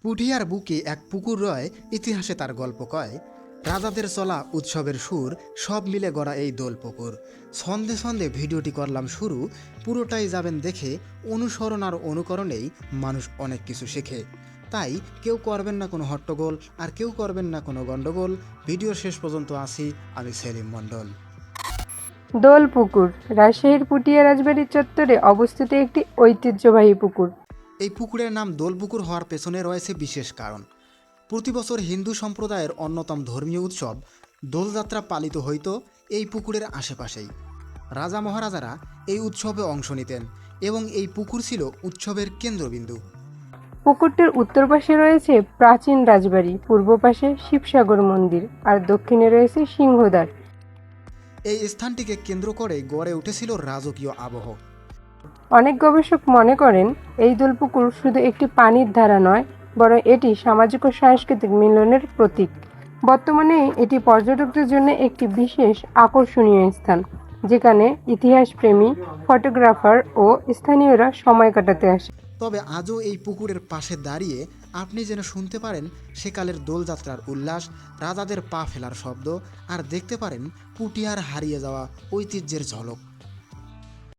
পুঠিয়ার বুকে এক পুকুর রয়, ইতিহাসে তার গল্প কয়। রাজাদের চলা উৎসবের সুর সব মিলে গড়া এই দোল পুকুর। ছন্দে ছন্দে ভিডিওটি করলাম শুরু, পুরোটাই যাবেন দেখে। অনুসরণ আর অনুকরণেই মানুষ অনেক কিছু শেখে। তাই কেউ করবেন না কোনো হট্টগোল, আর কেউ করবেন না কোনো গণ্ডগোল। ভিডিও শেষ পর্যন্ত আসি আমি সেলিম মণ্ডল। দোল পুকুর রাজশাহীর পুঠিয়া রাজবাড়ির চত্বরে অবস্থিত একটি ঐতিহ্যবাহী পুকুর। এই পুকুরের নাম দোল পুকুর হওয়ার পেছনে রয়েছে বিশেষ কারণ। প্রতি বছর হিন্দু সম্প্রদায়ের অন্যতম ধর্মীয় উৎসব দোলযাত্রা পালিত হইত এই পুকুরের আশেপাশেই। রাজা মহারাজারা এই উৎসবে অংশ নিতেন এবং এই পুকুর ছিল উৎসবের কেন্দ্রবিন্দু। পুকুরটির উত্তর পাশে রয়েছে প্রাচীন রাজবাড়ি, পূর্ব পাশে শিবসাগর মন্দির আর দক্ষিণে রয়েছে সিংহদ্বার। এই স্থানটিকে কেন্দ্র করে গড়ে উঠেছিল রাজকীয় আবহ। অনেক গবেষক মনে করেন এই দোল পুকুর শুধু একটি পানির ধারা নয়, বরং এটি সামাজিক ও সাংস্কৃতিক মিলনের প্রতীক। বর্তমানে এটি পর্যটকদের জন্য একটি বিশেষ আকর্ষণীয় স্থান, যেখানে ইতিহাসপ্রেমী, ফটোগ্রাফার ও স্থানীয়রা সময় কাটাতে আসে। তবে আজও এই পুকুরের পাশে দাঁড়িয়ে আপনি যেন শুনতে পারেন সেকালের দোলযাত্রার উল্লাস, রাজাদের পা ফেলার শব্দ, আর দেখতে পারেন পুটিয়ার হারিয়ে যাওয়া ঐতিহ্যের ঝলক।